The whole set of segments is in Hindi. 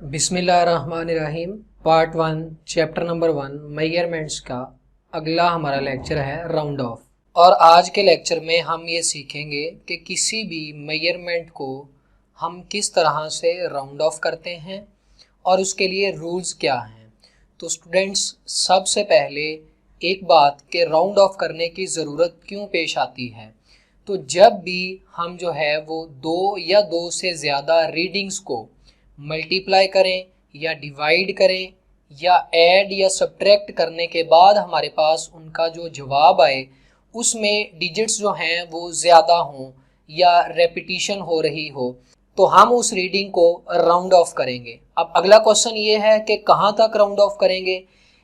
बिस्मिल्लाहिर्रहमानिर्रहीम। पार्ट 1 चैप्टर नंबर 1 मेजरमेंट्स का अगला हमारा लेक्चर है राउंड ऑफ। और आज के लेक्चर में हम ये सीखेंगे कि किसी भी मेजरमेंट को हम किस तरह से राउंड ऑफ करते हैं और उसके लिए रूल्स क्या हैं। तो स्टूडेंट्स, सबसे पहले एक बात कि राउंड ऑफ करने की ज़रूरत क्यों पेश आती है। तो जब भी हम जो है वो दो या दो से ज़्यादा रीडिंग्स को मल्टीप्लाई करें या डिवाइड करें या ऐड या सब्ट्रैक्ट करने के बाद हमारे पास उनका जो जवाब आए उसमें डिजिट्स जो हैं वो ज़्यादा हों या रेपिटिशन हो रही हो, तो हम उस रीडिंग को राउंड ऑफ करेंगे। अब अगला क्वेश्चन ये है कि कहाँ तक राउंड ऑफ करेंगे।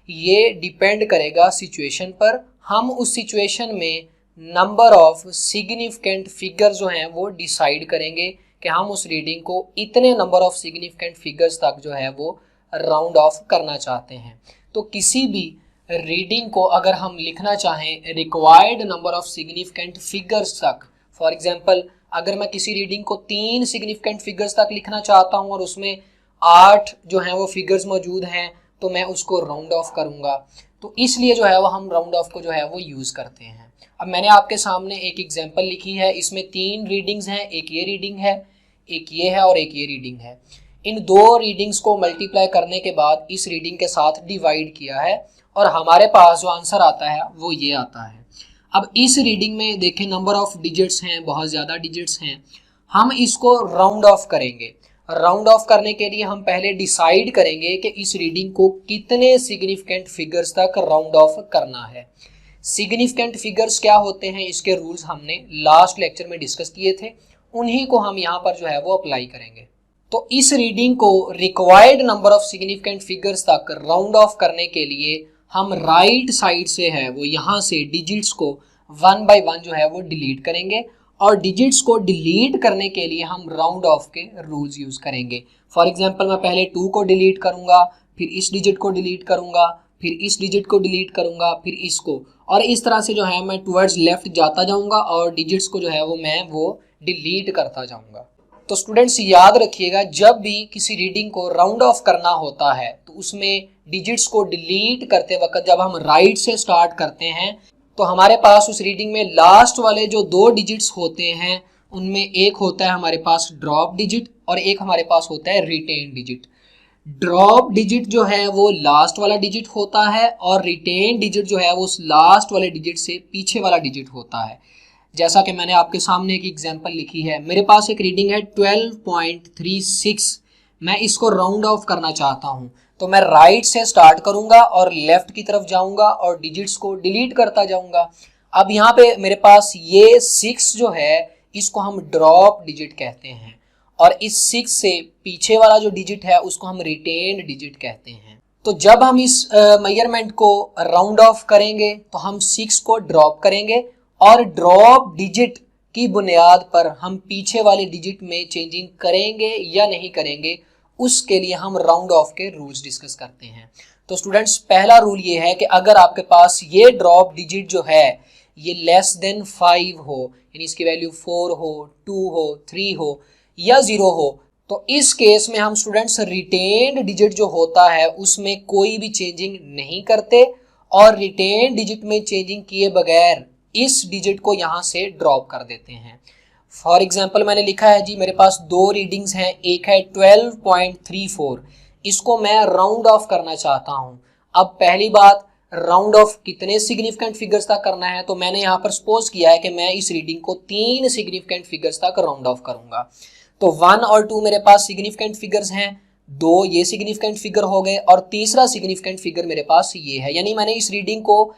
ये डिपेंड करेगा सिचुएशन पर। हम उस सिचुएशन में नंबर ऑफ सिग्निफिकेंट फिगर जो हैं वो डिसाइड करेंगे कि हम उस रीडिंग को इतने नंबर ऑफ सिग्निफिकेंट फिगर्स तक जो है वो राउंड ऑफ करना चाहते हैं। तो किसी भी रीडिंग को अगर हम लिखना चाहें required number of significant figures तक, फॉर एग्जांपल अगर मैं किसी रीडिंग को 3 सिग्निफिकेंट फिगर्स तक लिखना चाहता हूं और उसमें 8 जो हैं वो फिगर्स मौजूद हैं, तो मैं उसको राउंड ऑफ करूंगा। तो इसलिए जो है वो हम राउंड ऑफ को जो है वो यूज़ करते हैं। अब मैंने आपके सामने एक एग्जाम्पल लिखी है, इसमें 3 रीडिंग्स हैं, एक ये रीडिंग है, एक ये है और एक ये रीडिंग है। इन दो रीडिंग्स को मल्टीप्लाई करने के बाद इस रीडिंग के साथ डिवाइड किया है और हमारे पास जो आंसर आता है वो ये आता है। अब इस रीडिंग में देखें नंबर ऑफ डिजिट्स हैं, बहुत ज़्यादा डिजिट्स हैं। हम इसको राउंड ऑफ करेंगे। राउंड ऑफ करने के लिए हम पहले डिसाइड करेंगे कि इस रीडिंग को कितने सिग्निफिकेंट फिगर्स तक राउंड ऑफ करना है। सिग्निफिकेंट फिगर्स क्या होते हैं, इसके रूल्स हमने लास्ट लेक्चर में डिस्कस किए थे, उन्हीं को हम यहाँ पर जो है वो अप्लाई करेंगे। तो इस रीडिंग को required number of significant figures तक राउंड ऑफ करने के लिए हम राइट साइड से है वो यहाँ से डिजिट्स को 1 बाय 1 जो है वो डिलीट करेंगे और डिजिट्स को डिलीट करने के लिए हम राउंड ऑफ के रूल्स यूज करेंगे। फॉर एग्जांपल मैं पहले 2 को डिलीट करूंगा, फिर इस डिजिट को डिलीट करूंगा, फिर इस डिजिट को डिलीट करूंगा, फिर इसको, और इस तरह से जो है मैं टुवर्ड्स लेफ्ट जाता जाऊंगा और डिजिट्स को जो है वो मैं वो डिलीट करता जाऊंगा। तो स्टूडेंट्स याद रखिएगा, जब भी किसी रीडिंग को राउंड ऑफ करना होता है तो उसमें डिजिट्स को डिलीट करते वक्त जब हम राइट से स्टार्ट करते हैं तो हमारे पास उस रीडिंग में लास्ट वाले जो 2 डिजिट्स होते हैं उनमें एक होता है हमारे पास ड्रॉप डिजिट और एक हमारे पास होता है रिटेन डिजिट। ड्रॉप डिजिट जो है वो लास्ट वाला डिजिट होता है और रिटेन डिजिट जो है वो उस लास्ट वाले डिजिट से पीछे वाला डिजिट होता है। जैसा कि मैंने आपके सामने एक एग्जांपल लिखी है, मेरे पास एक रीडिंग है 12.36, मैं इसको राउंड ऑफ करना चाहता हूं तो मैं राइट से स्टार्ट करूंगा और लेफ्ट की तरफ जाऊंगा और डिजिट्स को डिलीट करता जाऊंगा। अब यहाँ पे मेरे पास ये 6 जो है इसको हम ड्रॉप डिजिट कहते हैं और इस 6 से पीछे वाला जो डिजिट है उसको हम रिटेन डिजिट कहते हैं। तो जब हम इस मेजरमेंट को राउंड ऑफ करेंगे तो हम 6 को ड्रॉप करेंगे और ड्रॉप डिजिट की बुनियाद पर हम पीछे वाले डिजिट में चेंजिंग करेंगे या नहीं करेंगे, उसके लिए हम राउंड ऑफ के रूल्स डिस्कस करते हैं। तो स्टूडेंट्स पहला रूल ये है कि अगर आपके पास ये ड्रॉप डिजिट जो है ये लेस देन 5 हो, यानी इसकी वैल्यू 4 हो, 2 हो, 3 हो या 0 हो, तो इस केस में हम स्टूडेंट्स रिटेन डिजिट जो होता है उसमें कोई भी चेंजिंग नहीं करते और रिटेन डिजिट में चेंजिंग किए बगैर इस डिजिट को यहाँ से ड्रॉप कर देते हैं। फॉर एग्जांपल मैंने लिखा है जी, मेरे पास 2 रीडिंग्स हैं, एक है 12.34, इसको मैं राउंड ऑफ करना चाहता हूँ। अब पहली बात, राउंड ऑफ कितने सिग्निफिकेंट फिगर्स तक करना है, तो मैंने यहाँ पर सपोज किया है कि मैं इस रीडिंग को 3 सिग्निफिकेंट फिगर्स तक राउंड ऑफ करूंगा। तो 1 और 2 मेरे पास सिग्निफिकेंट फिगर्स हैं, 2 ये सिग्निफिकेंट फिगर हो गए और तीसरा सिग्निफिकेंट फिगर मेरे पास ये है, यानी मैंने इस रीडिंग को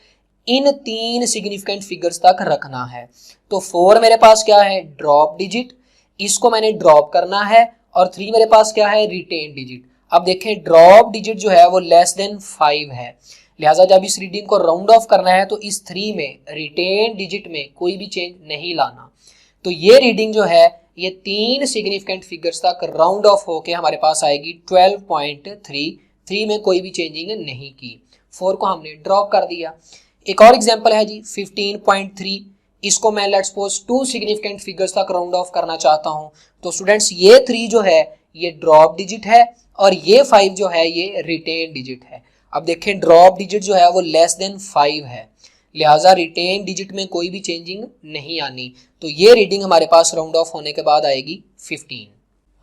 इन 3 सिग्निफिकेंट फिगर्स तक रखना है। तो 4 मेरे पास क्या है, ड्रॉप डिजिट, इसको मैंने ड्रॉप करना है और 3 मेरे पास क्या है, रिटेन डिजिट। अब देखें ड्रॉप डिजिट जो है वो लेस देन 5 है, लिहाजा जब इस रीडिंग को राउंड ऑफ करना है तो इस 3 में रिटेन डिजिट में कोई भी चेंज नहीं लाना। तो ये रीडिंग जो है ये 3 सिग्निफिकेंट फिगर्स तक राउंड ऑफ होके हमारे पास आएगी 12.3, 3 में कोई भी चेंजिंग नहीं की, 4 को हमने ड्रॉप कर दिया। एक और एग्जांपल है जी 15.3, इसको मैं लेट्स सपोज 2 सिग्निफिकेंट फिगर्स तक राउंड ऑफ करना चाहता हूं। तो स्टूडेंट्स ये 3 जो है ये ड्रॉप डिजिट है और ये 5 जो है ये रिटेन डिजिट है। अब देखें ड्रॉप डिजिट जो है वो लेस देन 5 है, लिहाजा रिटेन डिजिट में कोई भी चेंजिंग नहीं आनी, तो ये रीडिंग हमारे पास राउंड ऑफ होने के बाद आएगी 15।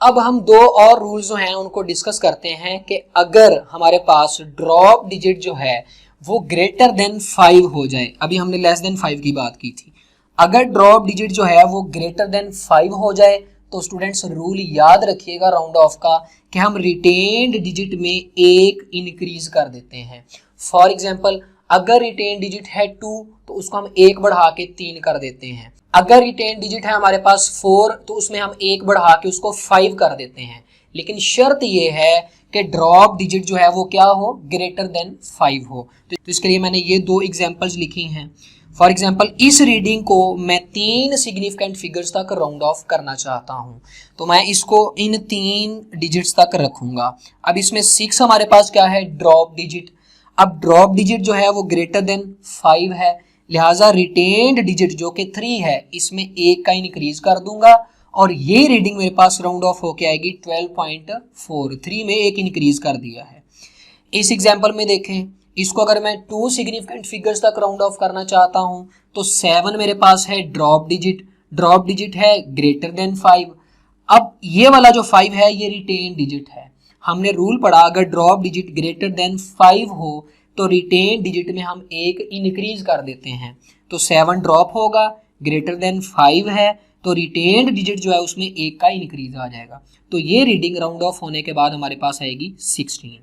अब हम दो और रूल्स जो हैं उनको डिस्कस करते हैं कि अगर हमारे पास ड्रॉप डिजिट जो है वो ग्रेटर देन 5 हो जाए, अभी हमने लेस देन 5 की बात की थी, अगर ड्रॉप डिजिट जो है वो ग्रेटर देन 5 हो जाए तो स्टूडेंट्स रूल याद रखिएगा राउंड ऑफ का कि हम रिटेन्ड डिजिट में एक इंक्रीज कर देते हैं। फॉर एग्जांपल अगर रिटेन डिजिट है 2 तो उसको हम एक बढ़ा के 3 कर देते हैं। अगर रिटेन डिजिट है हमारे पास 4 तो उसमें हम एक बढ़ा के उसको 5 कर देते हैं, लेकिन शर्त ये है कि ड्रॉप डिजिट जो है वो क्या हो, ग्रेटर देन 5 हो। तो इसके लिए मैंने ये दो एग्जांपल्स लिखी हैं। फॉर एग्जाम्पल इस रीडिंग को मैं 3 सिग्निफिकेंट फिगर्स तक राउंड ऑफ करना चाहता हूँ, तो मैं इसको इन 3 डिजिट्स तक रखूंगा। अब इसमें 6 हमारे पास क्या है, ड्रॉप डिजिट। अब ड्रॉप डिजिट जो है वो ग्रेटर देन 5 है, लिहाजा रिटेन्ड डिजिट जो कि 3 है इसमें एक का इंक्रीज कर दूंगा और ये रीडिंग मेरे पास राउंड ऑफ होके आएगी 12.4। 3 में एक इंक्रीज कर दिया है। इस एग्जाम्पल में देखें, इसको अगर मैं 2 सिग्निफिकेंट फिगर्स तक राउंड ऑफ करना चाहता हूं तो 7 मेरे पास है ड्रॉप डिजिट, ड्रॉप डिजिट है ग्रेटर देन 5। अब ये वाला जो 5 है ये रिटेन डिजिट है। हमने रूल पढ़ा अगर ड्रॉप डिजिट ग्रेटर देन 5 हो तो रिटेन डिजिट में हम एक इंक्रीज कर देते हैं, तो 7 ड्रॉप होगा, ग्रेटर देन 5 है तो रिटेन्ड डिजिट जो है उसमें एक का इंक्रीज आ जाएगा। तो ये रीडिंग राउंड ऑफ होने के बाद हमारे पास आएगी 16।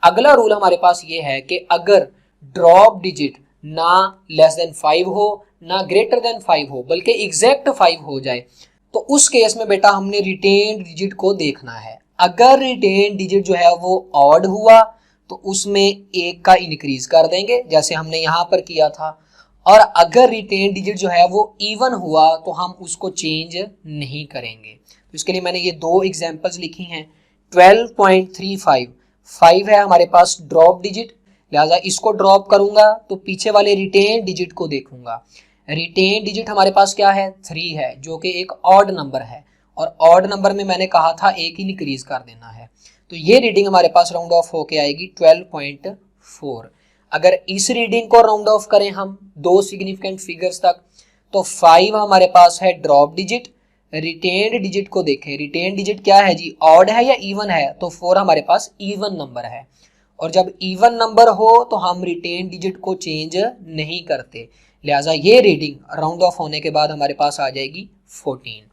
अगला रूल हमारे पास ये है कि अगर ड्रॉप डिजिट ना लेस देन 5 हो ना ग्रेटर देन 5 हो बल्कि एग्जैक्ट 5 हो जाए तो उस केस में बेटा हमने रिटेन डिजिट को देखना है। अगर रिटेन डिजिट जो है वो ऑड हुआ तो उसमें एक का इंक्रीज कर देंगे जैसे हमने यहाँ पर किया था, और अगर रिटेन डिजिट जो है वो इवन हुआ तो हम उसको चेंज नहीं करेंगे। तो इसके लिए मैंने ये दो एग्जांपल्स लिखी हैं। 12.35 5 है हमारे पास ड्रॉप डिजिट, लिहाजा इसको ड्रॉप करूंगा तो पीछे वाले रिटेन डिजिट को देखूंगा। रिटेन डिजिट हमारे पास क्या है, 3 है जो कि एक ऑड नंबर है और ऑड नंबर में मैंने कहा था एक इंक्रीज कर देना है, तो ये रीडिंग हमारे पास राउंड ऑफ होके आएगी 12.4। अगर इस रीडिंग को राउंड ऑफ करें हम 2 सिग्निफिकेंट फिगर्स तक तो 5 हमारे पास है ड्रॉप डिजिट, रिटेन्ड डिजिट को देखें, रिटेन डिजिट क्या है जी, ऑड है या इवन है, तो 4 हमारे पास इवन नंबर है और जब इवन नंबर हो तो हम रिटेन डिजिट को चेंज नहीं करते, लिहाजा ये रीडिंग राउंड ऑफ होने के बाद हमारे पास आ जाएगी 14।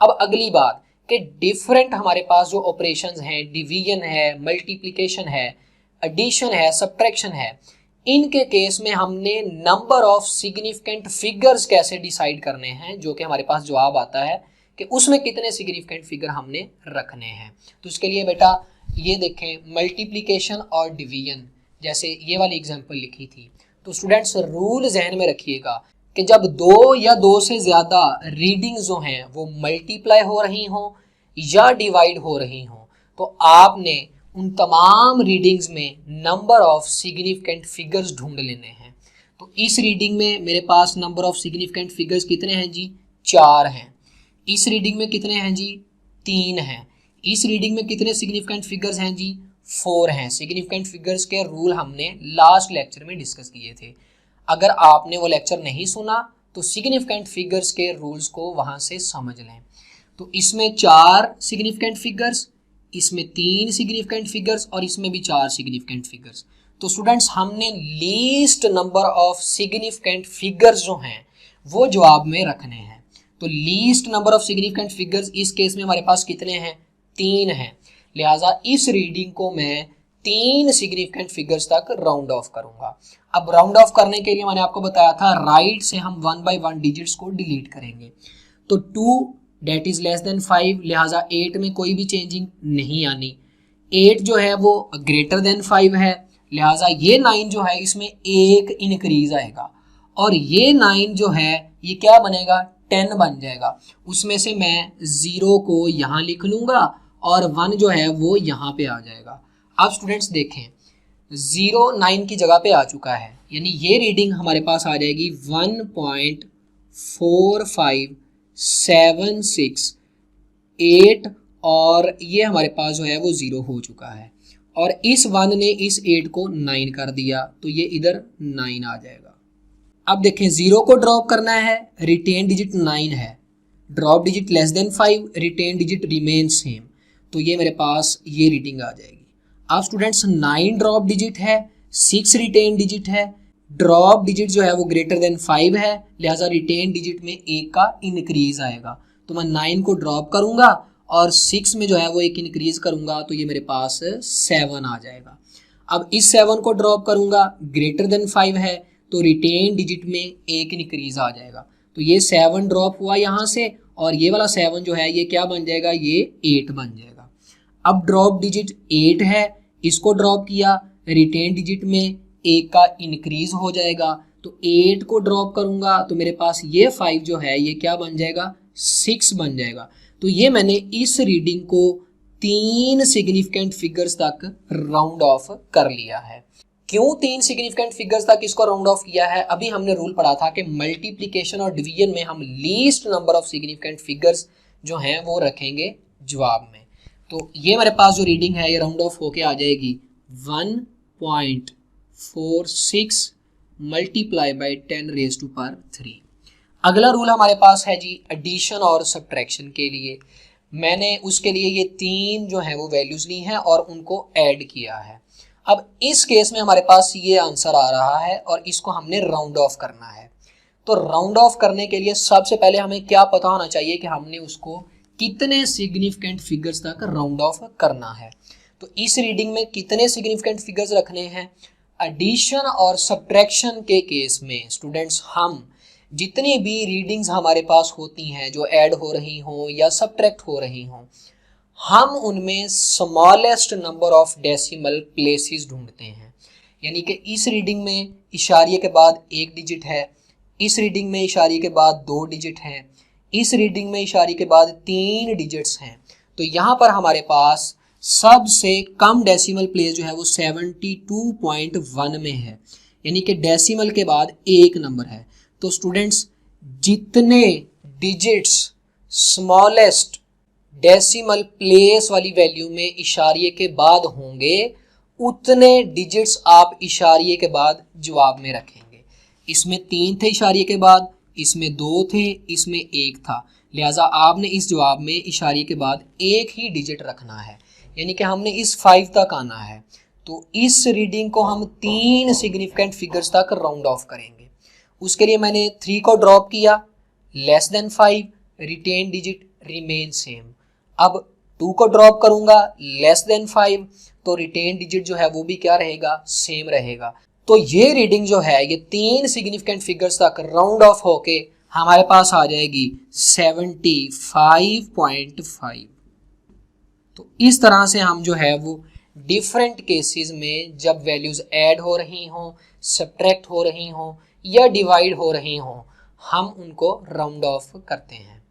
अब अगली बात कि डिफरेंट हमारे पास जो ऑपरेशंस हैं, डिवीजन है, मल्टीप्लिकेशन है, एडिशन है, सब्ट्रैक्शन है, इनके केस में हमने नंबर ऑफ सिग्निफिकेंट फिगर्स कैसे डिसाइड करने हैं, जो कि हमारे पास जवाब आता है कि उसमें कितने सिग्निफिकेंट फिगर हमने रखने हैं। तो इसके लिए बेटा ये देखें मल्टीप्लिकेशन और डिवीजन, जैसे ये वाली एग्जांपल लिखी थी, तो स्टूडेंट्स रूल जहन में रखिएगा कि जब 2 या 2 से ज़्यादा रीडिंग्स जो हैं वो मल्टीप्लाई हो रही हों या डिवाइड हो रही हों तो आपने उन तमाम रीडिंग्स में नंबर ऑफ सिग्निफिकेंट फिगर्स ढूंढ लेने हैं। तो इस रीडिंग में मेरे पास नंबर ऑफ सिग्निफिकेंट फिगर्स कितने हैं जी, 4 हैं। इस रीडिंग में कितने हैं जी, 3 हैं। इस रीडिंग में कितने सिग्निफिकेंट फिगर्स हैं जी, 4 हैं। सिग्निफिकेंट फिगर्स के रूल हमने लास्ट लेक्चर में डिस्कस किए थे, अगर आपने वो लेक्चर नहीं सुना तो सिग्निफिकेंट फिगर्स के रूल्स को वहां से समझ लें। तो इसमें 4 सिग्निफिकेंट फिगर्स, इसमें 3 सिग्निफिकेंट फिगर्स और इसमें भी 4 सिग्निफिकेंट फिगर्स। तो स्टूडेंट्स हमने least number of significant figures जो हैं वो जवाब में रखने हैं। तो least number of significant figures इस केस में हमारे पास कितने हैं, 3 हैं, लिहाजा इस रीडिंग को मैं 3 सिग्निफिकेंट फिगर्स तक राउंड ऑफ करूंगा। अब राउंड ऑफ करने के लिए मैंने आपको बताया था राइट से हम 1 by 1 डिजिट्स को डिलीट करेंगे। तो 2 डेट इज लेस देन 5, लिहाजा 8 में कोई भी चेंजिंग नहीं आनी। 8 जो है वो ग्रेटर देन 5 है, लिहाजा ये 9 जो है इसमें एक इंक्रीज आएगा और ये 9 जो है ये क्या बनेगा, 10 बन जाएगा। उसमें से मैं 0 को यहाँ लिख लूंगा और 1 जो है वो यहाँ पे आ जाएगा। अब स्टूडेंट्स देखें 0 9 की जगह पे आ चुका है, यानी ये रीडिंग हमारे पास आ जाएगी 1.4576 8 और ये हमारे पास जो है वो 0 हो चुका है, और इस 1 ने इस 8 को 9 कर दिया, तो ये इधर 9 आ जाएगा। अब देखें 0 को ड्रॉप करना है, रिटेन डिजिट 9 है, drop digit less than 5, retain digit remain same, तो ये मेरे पास ये रीडिंग आ जाएगी। अब स्टूडेंट्स 9 ड्रॉप डिजिट है, 6 रिटेन डिजिट है, ड्रॉप डिजिट जो है वो ग्रेटर देन 5 है, लिहाजा रिटेन डिजिट में 1 का इंक्रीज आएगा, तो मैं 9 को ड्रॉप करूंगा और 6 में जो है वो एक इंक्रीज करूंगा, तो ये मेरे पास 7 आ जाएगा। अब इस 7 को ड्रॉप करूंगा, ग्रेटर देन 5 है, तो रिटेन डिजिट में एक इंक्रीज आ जाएगा, तो ये 7 ड्रॉप हुआ यहाँ से, और ये वाला 7 जो है ये क्या बन जाएगा, ये 8 बन जाएगा। अब ड्रॉप डिजिट 8 है, इसको ड्रॉप किया, रिटेन डिजिट में 1 का इंक्रीज हो जाएगा, तो 8 को ड्रॉप करूंगा तो मेरे पास ये 5 जो है ये क्या बन जाएगा, 6 बन जाएगा। तो ये मैंने इस रीडिंग को 3 सिग्निफिकेंट फिगर्स तक राउंड ऑफ कर लिया है। क्यों 3 सिग्निफिकेंट फिगर्स तक इसको राउंड ऑफ किया है? अभी हमने रूल पढ़ा था कि मल्टीप्लिकेशन और डिवीजन में हम least number of significant figures जो हैं वो रखेंगे जवाब में। तो ये मेरे पास जो रीडिंग है ये राउंड ऑफ होके आ जाएगी 1.46 मल्टीप्लाई बाई 10⁻³ अगला रूल हमारे पास है जी एडिशन और सब्ट्रैक्शन के लिए। मैंने उसके लिए ये 3 जो है वो वैल्यूज ली हैं और उनको ऐड किया है। अब इस केस में हमारे पास ये आंसर आ रहा है और इसको हमने राउंड ऑफ करना है। तो राउंड ऑफ करने के लिए सबसे पहले हमें क्या पता होना चाहिए कि हमने उसको कितने सिग्निफिकेंट फिगर्स तक राउंड ऑफ करना है। तो इस रीडिंग में कितने सिग्निफिकेंट फिगर्स रखने हैं? एडिशन और सब्ट्रैक्शन के केस में स्टूडेंट्स हम जितनी भी रीडिंग्स हमारे पास होती हैं जो ऐड हो रही हों या सब्ट्रैक्ट हो रही हों, हम उनमें smallest number of decimal places ढूंढते हैं। यानी कि इस रीडिंग में इशारिये के बाद 1 डिजिट है, इस रीडिंग में इशारिये के बाद 2 डिजिट हैं, इस रीडिंग में इशारिये के बाद 3 डिजिट्स हैं। तो यहाँ पर हमारे पास सबसे कम डेसिमल प्लेस जो है वो 72.1 में है, यानी कि डेसिमल के बाद 1 नंबर है। तो स्टूडेंट्स जितने डिजिट्स स्मॉलेस्ट डेसिमल प्लेस वाली वैल्यू में इशारिये के बाद होंगे उतने डिजिट्स आप इशारिये के बाद जवाब में रखेंगे। इसमें 3 थे इशारिये के बाद, इसमें 2 थे, इसमें 1 था, लिहाजा आपने इस जवाब में इशारिये के बाद 1 ही डिजिट रखना है, यानी कि हमने इस 5 तक आना है। तो इस रीडिंग को हम 3 सिग्निफिकेंट फिगर्स तक राउंड ऑफ करेंगे। उसके लिए मैंने 3 को ड्रॉप किया, less than 5, retain digit remain same. अब 2 को ड्रॉप करूंगा, लेस देन 5, तो रिटेन डिजिट जो है वो भी क्या रहेगा, सेम रहेगा। तो ये रीडिंग जो है ये 3 सिग्निफिकेंट फिगर्स तक राउंड ऑफ होके हमारे पास आ जाएगी 75.5। तो इस तरह से हम जो है वो डिफरेंट केसेस में जब वैल्यूज ऐड हो रही हों, सब्ट्रैक्ट हो रही हों या डिवाइड हो रही हों, हम उनको राउंड ऑफ करते हैं।